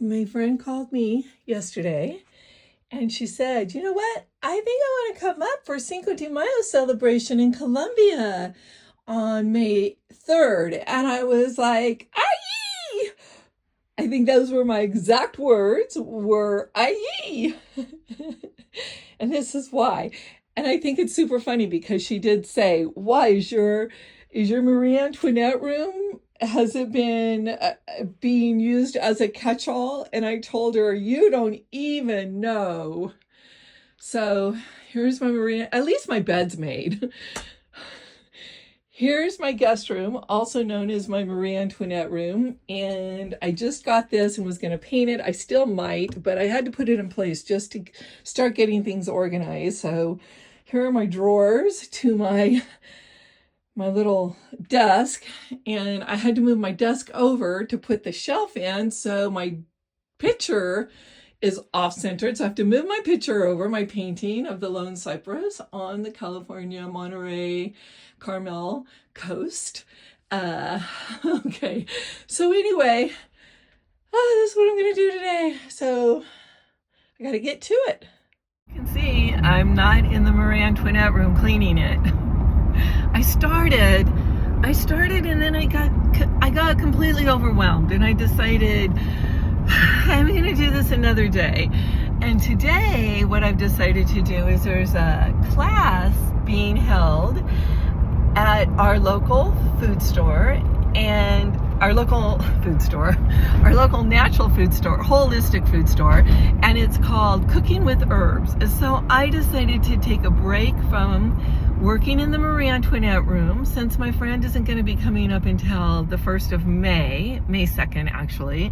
my friend called me yesterday and she said, you know what? I think I want to come up for Cinco de Mayo celebration in Colombia on May 3rd. And I was like, aye! I think those were my exact words were aye! And this is why. And I think it's super funny because she did say, why is your Marie Antoinette room, has it been being used as a catch-all? And I told her, you don't even know. So here's my Marie, at least my bed's made. Here's my guest room, also known as my Marie Antoinette room. And I just got this and was going to paint it. I still might, but I had to put it in place just to start getting things organized. So here are my drawers to my little desk, and I had to move my desk over to put the shelf in, so my picture is off-centered. So I have to move my picture over, my painting of the Lone Cypress on the California, Monterey, Carmel coast. Okay, so anyway, this is what I'm gonna do today. So I gotta get to it. You can see I'm not in the Marie Antoinette room cleaning it. I started and then I got completely overwhelmed and I decided I'm going to do this another day. And today what I've decided to do is there's a class being held at our local food store and our local natural food store, holistic food store, and it's called Cooking with Herbs. And so I decided to take a break from working in the Marie Antoinette room, since my friend isn't going to be coming up until the 1st of May 2nd actually.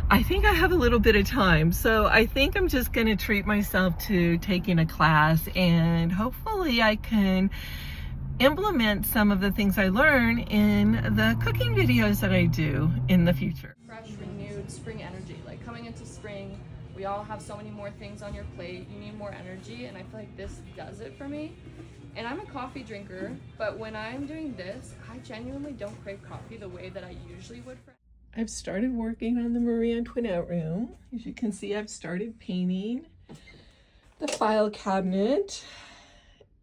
I think I have a little bit of time, so I think I'm just going to treat myself to taking a class, and hopefully I can implement some of the things I learn in the cooking videos that I do in the future. Fresh, renewed spring energy. Like coming into spring, we all have so many more things on your plate. You need more energy, and I feel like this does it for me. And I'm a coffee drinker, but when I'm doing this, I genuinely don't crave coffee the way that I usually would. I've started working on the Marie Antoinette room. As you can see, I've started painting the file cabinet,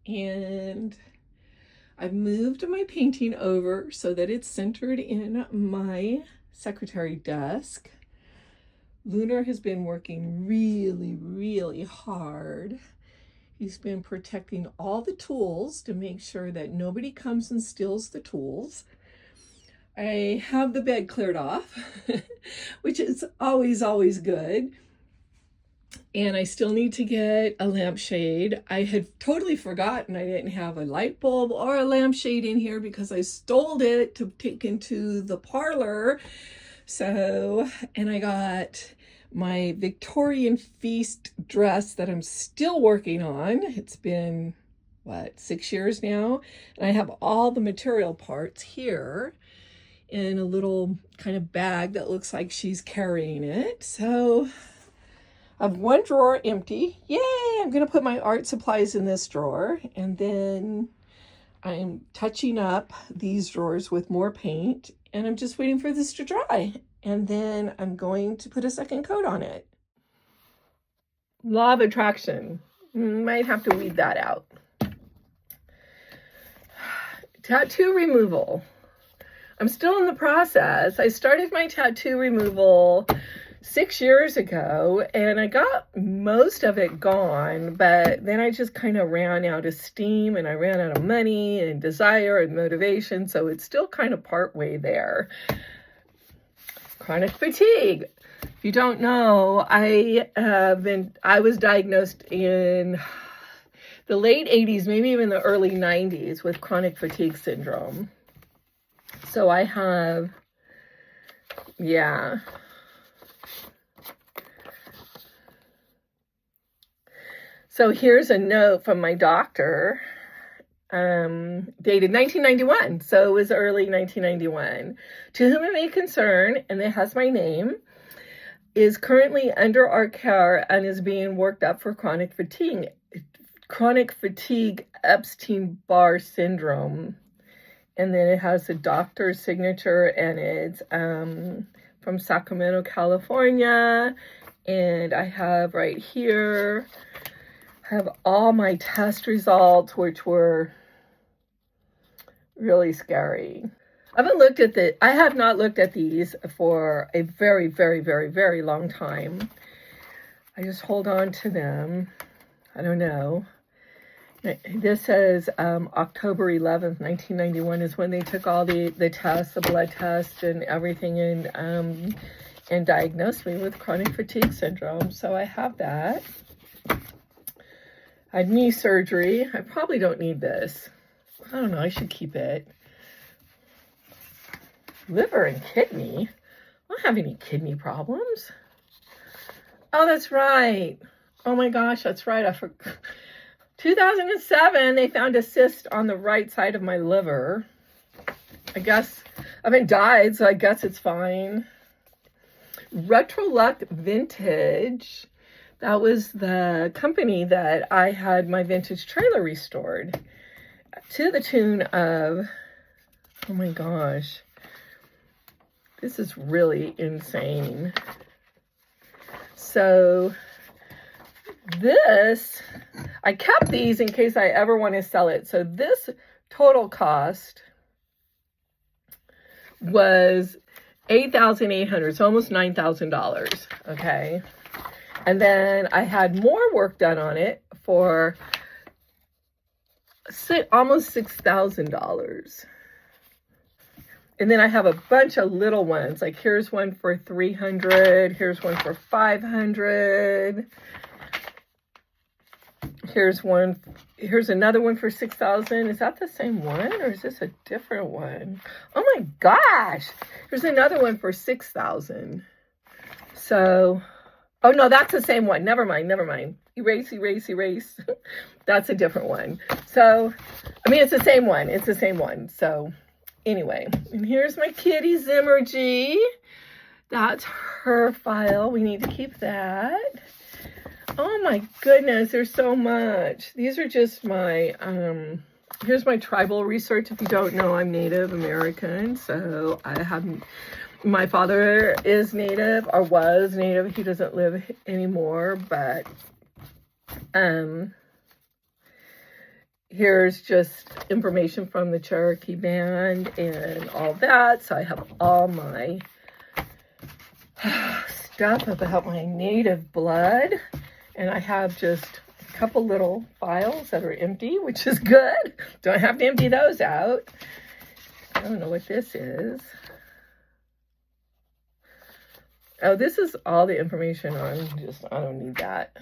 and I've moved my painting over so that it's centered in my secretary desk. Lunar has been working really hard. He's been protecting all the tools to make sure that nobody comes and steals the tools. I have the bed cleared off, which is always good. And I still need to get a lampshade. I had totally forgotten I didn't have a light bulb or a lampshade in here because I stole it to take into the parlor. So, and I got my Victorian feast dress that I'm still working on. It's been, 6 years now? And I have all the material parts here in a little kind of bag that looks like she's carrying it. So I have one drawer empty. Yay! I'm going to put my art supplies in this drawer. And then I'm touching up these drawers with more paint. And I'm just waiting for this to dry. And then I'm going to put a second coat on it. Law of attraction. Might have to weed that out. Tattoo removal. I'm still in the process. I started my tattoo removal 6 years ago, and I got most of it gone, but then I just kind of ran out of steam, and I ran out of money and desire and motivation, so it's still kind of part way there. Chronic fatigue. If you don't know, I was diagnosed in the late 80s, maybe even the early 90s, with chronic fatigue syndrome. So I have, yeah. So here's a note from my doctor, dated 1991. So it was early 1991. To whom it may concern, and it has my name, is currently under our care and is being worked up for chronic fatigue Epstein-Barr syndrome. And then it has a doctor's signature, and it's from from Sacramento, California. And I have right here, I have all my test results, which were really scary. I have not looked at these for a very, very, very, very long time. I just hold on to them. I don't know. This says October 11th, 1991 is when they took all the tests, the blood tests and everything, and diagnosed me with chronic fatigue syndrome. So I have that. I had knee surgery. I probably don't need this. I don't know. I should keep it. Liver and kidney. I don't have any kidney problems. Oh, that's right. Oh my gosh, that's right. I forgot. 2007, they found a cyst on the right side of my liver. I guess I haven't died, so I guess it's fine. Retroluck Vintage. That was the company that I had my vintage trailer restored to the tune of, oh my gosh, this is really insane. So this, I kept these in case I ever want to sell it. So this total cost was $8,800, so almost $9,000, okay? And then I had more work done on it for almost $6,000. And then I have a bunch of little ones. Like here's one for $300. Here's one for $500. Here's another one for $6,000. Is that the same one or is this a different one? Oh my gosh. Here's another one for $6,000. So, oh no, that's the same one. Never mind. Erase. That's a different one. So, I mean, it's the same one. It's the same one. So, anyway, and here's my kitty Zimmergy. That's her file. We need to keep that. Oh my goodness, there's so much. These are just my, here's my tribal research. If you don't know, I'm Native American. So I have, my father is Native or was Native. He doesn't live anymore, but here's just information from the Cherokee Band and all that. So I have all my stuff about my Native blood. And I have just a couple little files that are empty, which is good. Don't have to empty those out. I don't know what this is. Oh, this is all the information on I don't need that.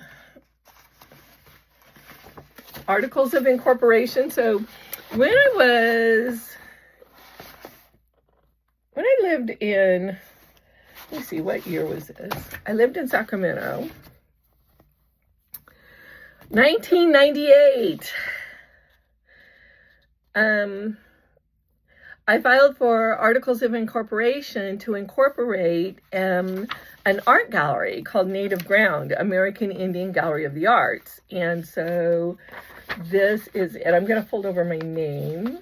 Articles of incorporation. So when I lived in, let me see, what year was this? I lived in Sacramento. 1998. I filed for articles of incorporation to incorporate an art gallery called Native Ground, American Indian Gallery of the Arts. And so this is, and I'm going to fold over my name.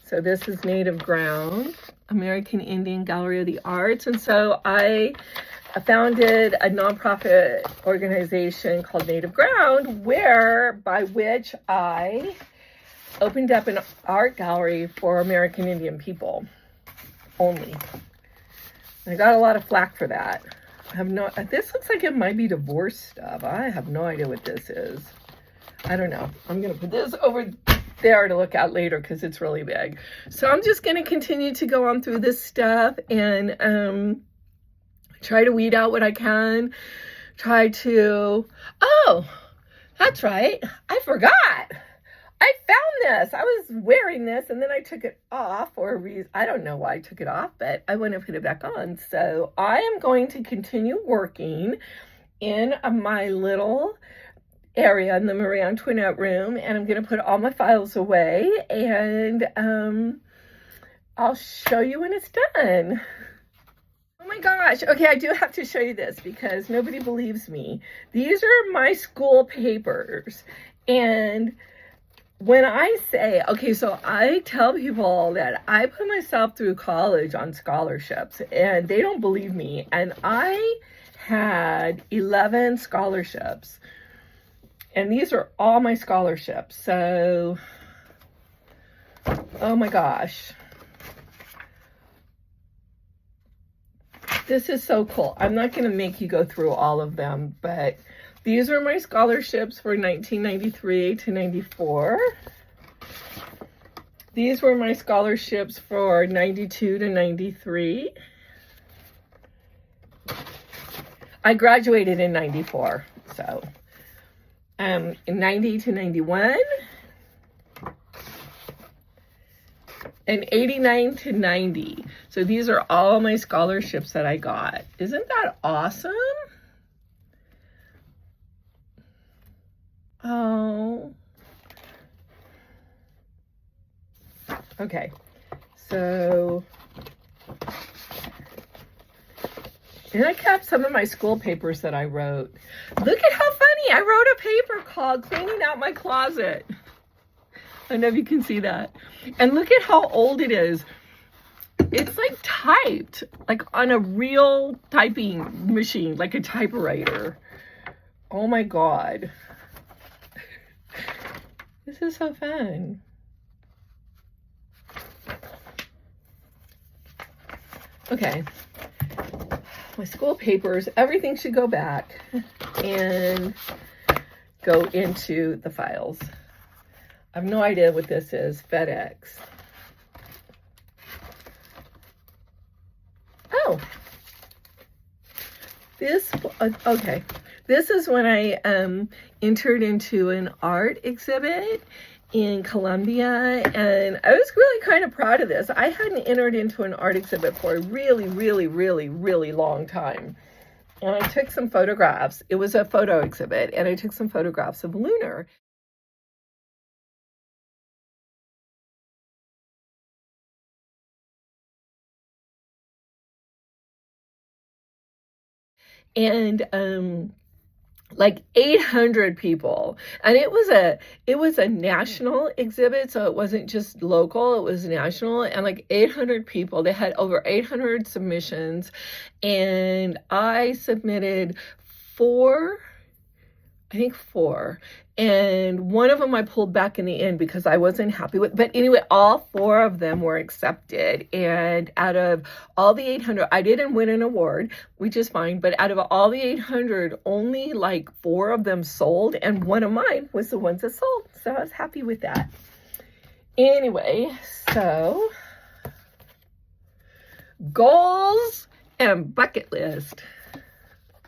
So this is Native Ground, American Indian Gallery of the Arts. And so I founded a nonprofit organization called Native Ground, by which I opened up an art gallery for American Indian people only. And I got a lot of flack for that. This looks like it might be divorce stuff. I have no idea what this is. I don't know. I'm going to put this over there to look at later because it's really big. So I'm just going to continue to go on through this stuff and try to weed out what I can. Oh, that's right. I forgot. I found this. I was wearing this and then I took it off for a reason. I don't know why I took it off, but I want to put it back on. So I am going to continue working in my little area in the Marie Antoinette room, and I'm going to put all my files away, and I'll show you when it's done. Oh my gosh. Okay, I do have to show you this because nobody believes me. These are my school papers, and when I say, okay, so I tell people that I put myself through college on scholarships, and they don't believe me. And I had 11 scholarships, and these are all my scholarships. So, oh my gosh. This is so cool. I'm not going to make you go through all of them, but these are my scholarships for 1993 to 94. These were my scholarships for 92 to 93. I graduated in 94, so in 90 to 91. And 89 to 90. So these are all my scholarships that I got. Isn't that awesome? Oh. Okay. So, and I kept some of my school papers that I wrote. Look at how funny. I wrote a paper called Cleaning Out My Closet. I don't know if you can see that. And look at how old it is. It's like typed, like on a real typing machine, like a typewriter. Oh my God. This is so fun. Okay. My school papers, everything should go back and go into the files. I have no idea what this is. FedEx. Oh. This, okay. This is when I entered into an art exhibit in Colombia, and I was really kind of proud of this. I hadn't entered into an art exhibit for a really, really, really, really long time. And I took some photographs. It was a photo exhibit, and I took some photographs of Lunar. And like 800 people, and it was a national exhibit, so it wasn't just local, it was national, and like 800 people. They had over 800 submissions, and I submitted four, and one of them I pulled back in the end because I wasn't happy with. But anyway, all four of them were accepted, and out of all the 800, I didn't win an award, which is fine, but out of all the 800, only like 4 of them sold, and one of mine was the ones that sold, so I was happy with that. Anyway, so goals and bucket list.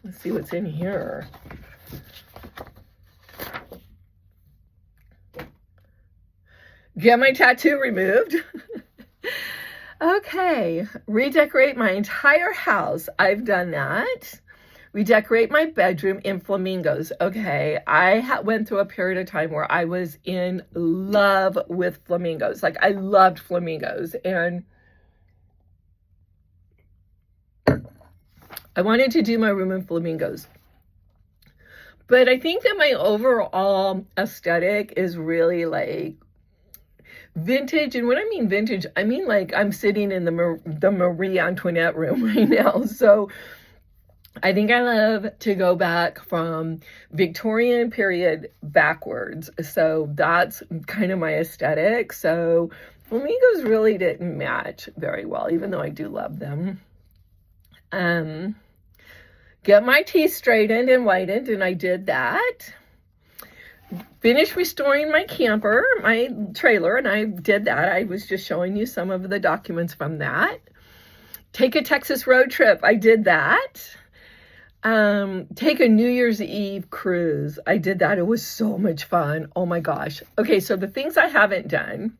Let's see what's in here. Get my tattoo removed. Okay, redecorate my entire house. I've done that. Redecorate my bedroom in flamingos. Okay, I went through a period of time where I was in love with flamingos. Like, I loved flamingos, and I wanted to do my room in flamingos. But I think that my overall aesthetic is really like vintage. And when I mean vintage, I mean like I'm sitting in the Marie Antoinette room right now. So I think I love to go back from Victorian period backwards. So that's kind of my aesthetic. So flamingos really didn't match very well, even though I do love them. Get my teeth straightened and whitened, and I did that. Finished restoring my camper, my trailer, and I did that. I was just showing you some of the documents from that. Take a Texas road trip. I did that. Take a New Year's Eve cruise. I did that. It was so much fun. Oh my gosh. Okay, so the things I haven't done.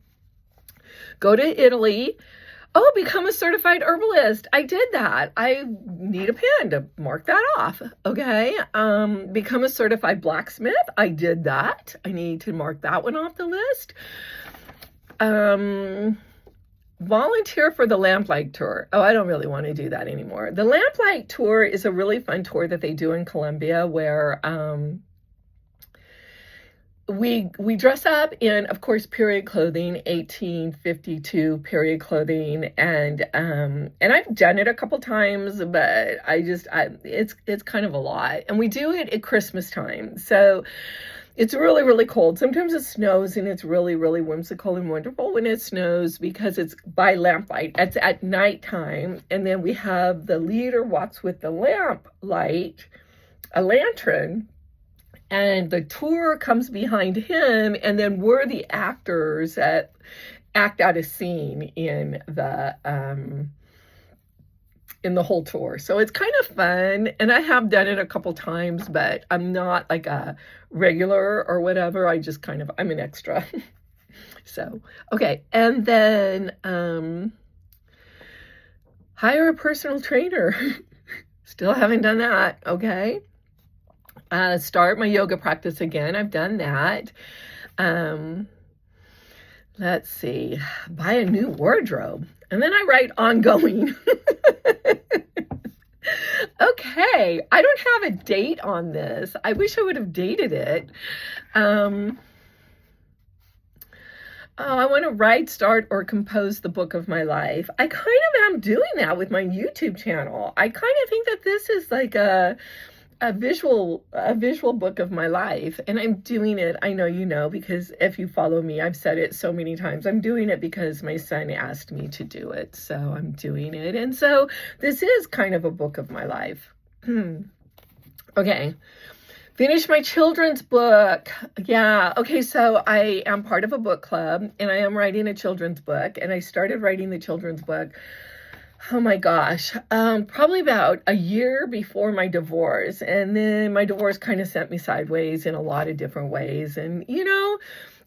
Go to Italy. Oh, become a certified herbalist. I did that. I need a pen to mark that off. Okay. Become a certified blacksmith. I did that. I need to mark that one off the list. Volunteer for the Lamplight Tour. Oh, I don't really want to do that anymore. The Lamplight Tour is a really fun tour that they do in Colombia, where we dress up in, of course, period clothing, 1852 period clothing, and I've done it a couple times, but it's kind of a lot, and we do it at Christmas time, so it's really, really cold. Sometimes it snows, and it's really, really whimsical and wonderful when it snows because it's by lamplight. It's at nighttime, and then we have the leader walks with the lamp light, a lantern, and the tour comes behind him, and then we're the actors that act out a scene in the whole tour. So it's kind of fun, and I have done it a couple times, but I'm not like a regular or whatever. I'm an extra. So, okay. And then hire a personal trainer. Still haven't done that. Okay. Start my yoga practice again. I've done that. Let's see. Buy a new wardrobe. And then I write ongoing. Okay. I don't have a date on this. I wish I would have dated it. I want to write, start, or compose the book of my life. I kind of am doing that with my YouTube channel. I kind of think that this is like a visual book of my life, and I'm doing it. I know you know, because if you follow me, I've said it so many times. I'm doing it because my son asked me to do it, so I'm doing it. And so this is kind of a book of my life. Okay. Finish my children's book. Yeah. Okay. So I am part of a book club, and I am writing a children's book, and I started writing the children's book, oh my gosh, probably about a year before my divorce. And then my divorce kind of sent me sideways in a lot of different ways. And, you know,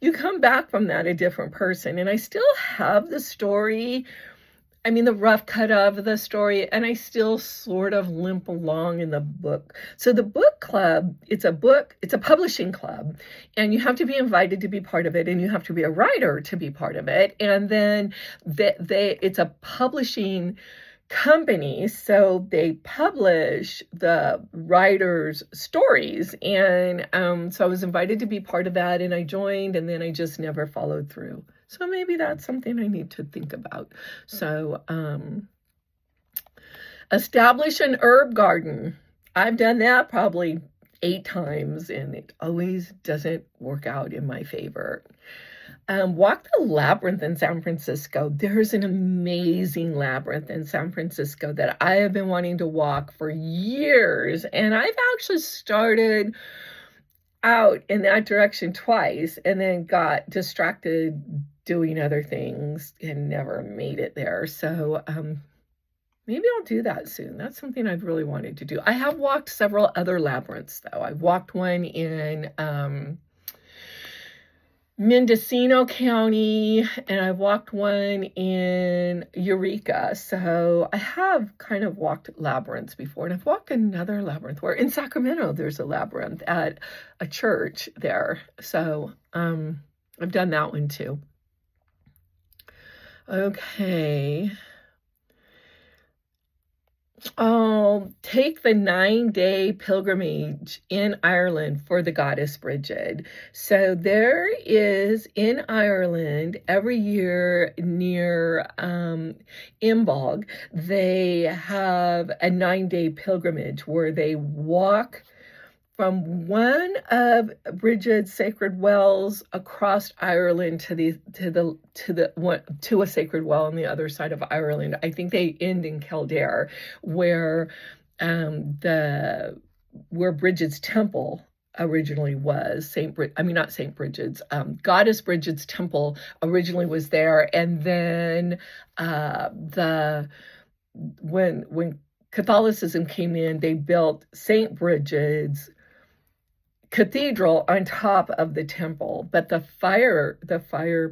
you come back from that a different person. And I still have the story, I mean, the rough cut of the story, and I still sort of limp along in the book. So the book club, it's a publishing club, and you have to be invited to be part of it, and you have to be a writer to be part of it. And then it's a publishing company, so they publish the writers' stories. And so I was invited to be part of that, and I joined, and then I just never followed through. So maybe that's something I need to think about. So establish an herb garden. I've done that probably 8 times, and it always doesn't work out in my favor. Walk the labyrinth in San Francisco. There's an amazing labyrinth in San Francisco that I have been wanting to walk for years, and I've actually started out in that direction twice and then got distracted doing other things and never made it there. So maybe I'll do that soon. That's something I've really wanted to do. I have walked several other labyrinths, though. I've walked one in Mendocino County, and I've walked one in Eureka. So I have kind of walked labyrinths before, and I've walked another labyrinth where in Sacramento there's a labyrinth at a church there. So I've done that one too. Okay. Take the 9-day pilgrimage in Ireland for the goddess Bridget. So there is in Ireland every year near Imbolg, they have a 9-day pilgrimage where they walk from one of Bridget's sacred wells across Ireland to a sacred well on the other side of Ireland. I think they end in Kildare, where Bridget's temple originally was. Not St. Bridget's, Goddess Bridget's temple originally was there, and then when Catholicism came in, they built St. Bridget's Cathedral on top of the temple, but the fire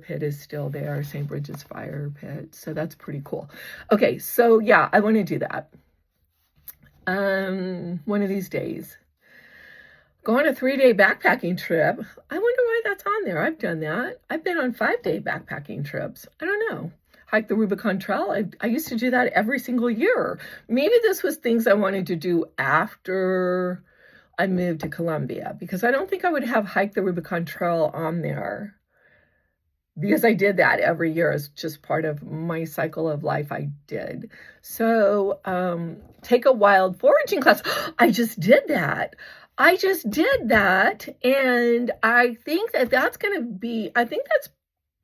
pit is still there, St. Bridget's fire pit. So that's pretty cool. Okay, so yeah, I want to do that one of these days. Go on a 3-day backpacking trip. I wonder why that's on there. I've done that. I've been on 5-day backpacking trips. I don't know. Hike the Rubicon Trail. I used to do that every single year. Maybe this was things I wanted to do after I moved to Columbia, because I don't think I would have hiked the Rubicon Trail on there, because I did that every year as just part of my cycle of life. I did. So take a wild foraging class. I just did that. And I think that's going to be, I think that's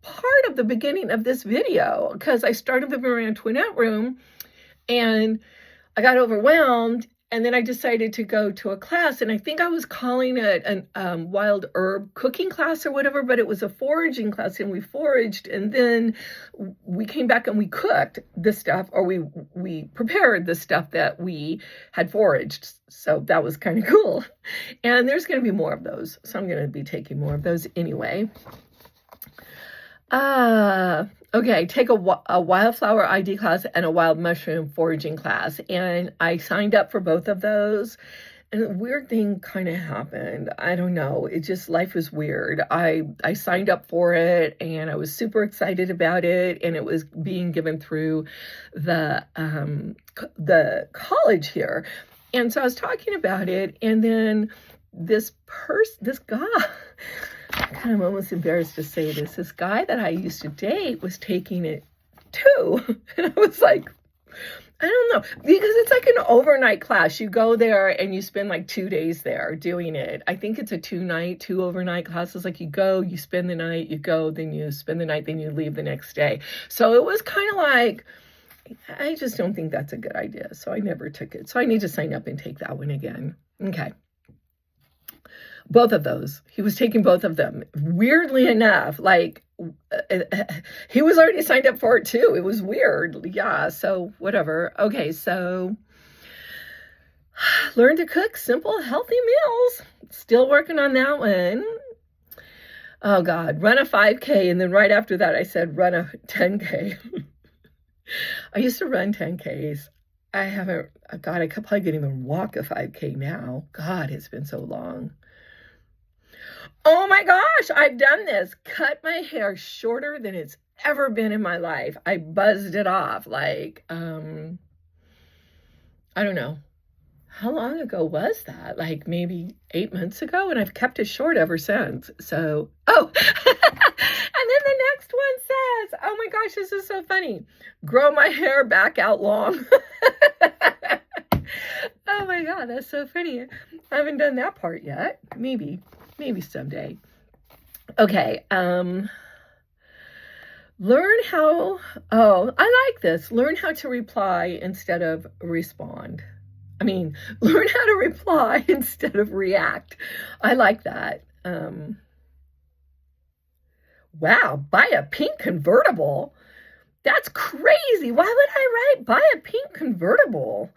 part of the beginning of this video, because I started the Marie Antoinette room and I got overwhelmed, and then I decided to go to a class, and I think I was calling it a wild herb cooking class or whatever, but it was a foraging class, and we foraged, and then we came back and we cooked the stuff, or we prepared the stuff that we had foraged. So that was kind of cool. And there's going to be more of those, so I'm going to be taking more of those anyway. Okay, take a wildflower ID class and a wild mushroom foraging class. And I signed up for both of those. And a weird thing kind of happened. I don't know. It just, life was weird. I signed up for it and I was super excited about it. And it was being given through the college here. And so I was talking about it. And then this guy, kind of almost embarrassed to say this guy that I used to date was taking it too. And I was like, I don't know, because it's like an overnight class. You go there and you spend like 2 days there doing it. I think it's a 2 overnight classes. Like you go, you spend the night, you go, then you spend the night, then you leave the next day. So it was kind of like, I just don't think that's a good idea. So I never took it. So I need to sign up and take that one again. Okay. Both of those. He was taking both of them. Weirdly enough, like he was already signed up for it too. It was weird. Yeah, so whatever. Okay, so learn to cook simple, healthy meals. Still working on that one. Oh God, run a 5K. And then right after that, I said, run a 10K. I used to run 10Ks. I haven't, God, I probably couldn't even walk a 5K now. God, it's been so long. Oh my gosh, I've done this. Cut my hair shorter than it's ever been in my life. I buzzed it off like, I don't know. How long ago was that? Like maybe 8 months ago, and I've kept it short ever since. So, oh, and then the next one says, oh my gosh, this is so funny. Grow my hair back out long. Oh my God, that's so funny. I haven't done that part yet. Maybe someday. Okay, learn how, I like this. Learn how to reply instead of respond. I mean, learn how to reply instead of react. I like that. Wow, buy a pink convertible. That's crazy. Why would I write buy a pink convertible?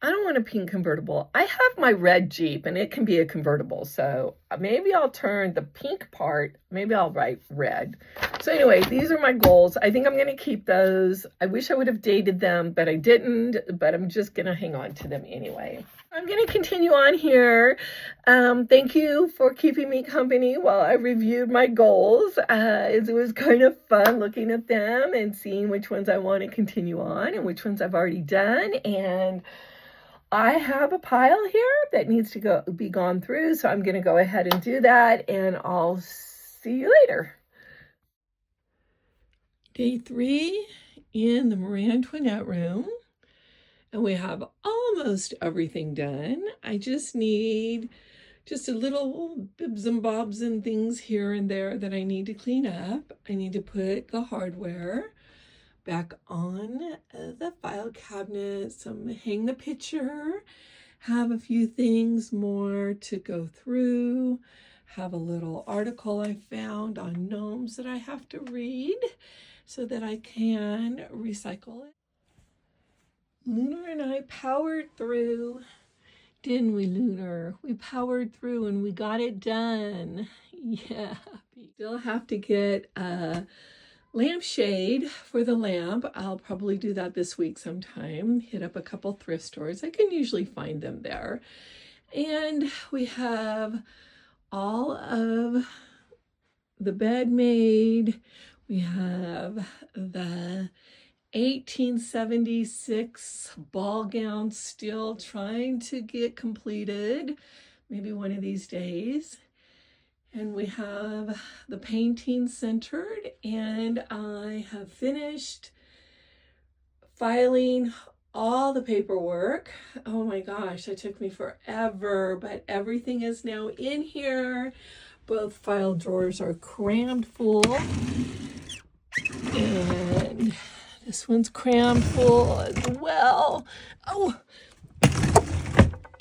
I don't want a pink convertible. I have my red Jeep and it can be a convertible. So maybe I'll turn the pink part. Maybe I'll write red. So anyway, these are my goals. I think I'm going to keep those. I wish I would have dated them, but I didn't. But I'm just going to hang on to them anyway. I'm going to continue on here. Thank you for keeping me company while I reviewed my goals. It was kind of fun looking at them and seeing which ones I want to continue on and which ones I've already done. And I have a pile here that needs to be gone through, so I'm going to go ahead and do that, and I'll see you later. Day 3 in the Marie Antoinette room, and we have almost everything done. I just need just a little bibs and bobs and things here and there that I need to clean up. I need to put the hardware back on the file cabinet, hang the picture, have a few things more to go through, have a little article I found on gnomes that I have to read so that I can recycle it. Lunar and I powered through, didn't we, Lunar? We powered through and we got it done. Yeah. Still have to get lampshade for the lamp. I'll probably do that this week sometime. Hit up a couple thrift stores. I can usually find them there. And we have all of the bed made. We have the 1876 ball gown still trying to get completed. maybe one of these days. And we have the painting centered, and I have finished filing all the paperwork. Oh my gosh, that took me forever, but everything is now in here. Both file drawers are crammed full, and this one's crammed full as well. Oh,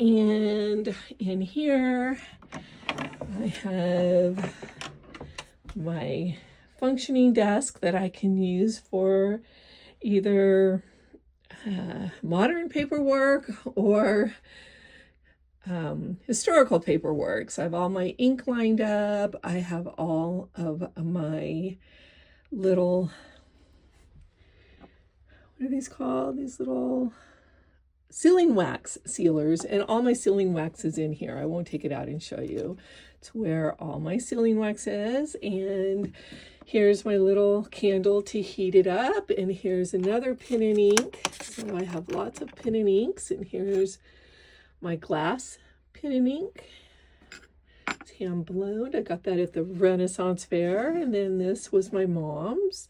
and in here I have my functioning desk that I can use for either modern paperwork or historical paperwork. So I have all my ink lined up. I have all of my little, what are these called? These little sealing wax sealers, and all my sealing wax is in here. I won't take it out and show you. It's where all my sealing wax is, and here's my little candle to heat it up, and here's another pen and ink. So I have lots of pen and inks, and here's my glass pen and ink. It's hand blown. I got that at the Renaissance Fair, and then this was my mom's.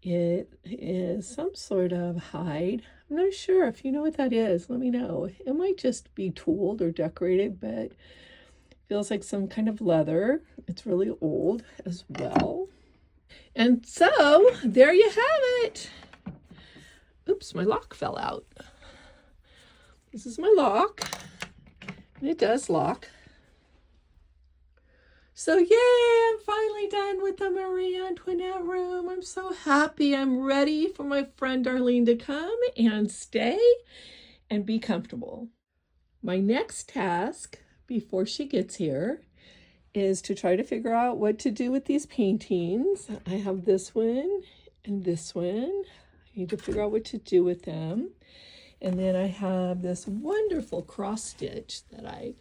It is some sort of hide. I'm not sure. If you know what that is, let me know. It might just be tooled or decorated, but feels like some kind of leather. It's really old as well. And so there you have it. Oops, my lock fell out. This is my lock, and it does lock. So yay, I'm finally done with the Marie Antoinette room. I'm so happy. I'm ready for my friend Darlene to come and stay and be comfortable. My next task before she gets here is to try to figure out what to do with these paintings. I have this one and this one. I need to figure out what to do with them. And then I have this wonderful cross stitch that I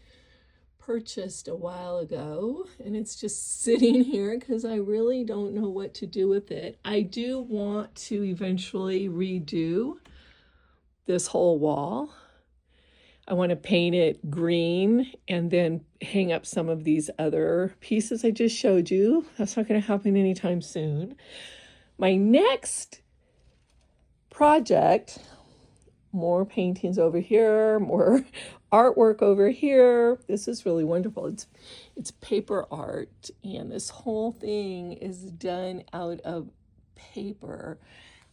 purchased a while ago, and it's just sitting here because I really don't know what to do with it. I do want to eventually redo this whole wall. I want to paint it green and then hang up some of these other pieces I just showed you. That's not going to happen anytime soon. My next project, more paintings over here, more artwork over here. This is really wonderful. It's paper art, and this whole thing is done out of paper.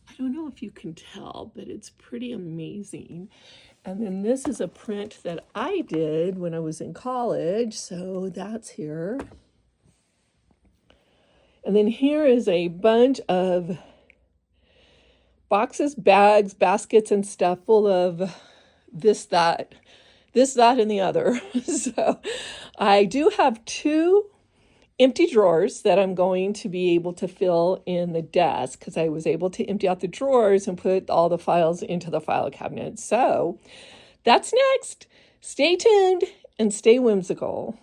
I don't know if you can tell, but it's pretty amazing. And then this is a print that I did when I was in college, so that's here. And then here is a bunch of boxes, bags, baskets, and stuff full of this, that, and the other. So I do have 2 empty drawers that I'm going to be able to fill in the desk because I was able to empty out the drawers and put all the files into the file cabinet. So that's next. Stay tuned and stay whimsical.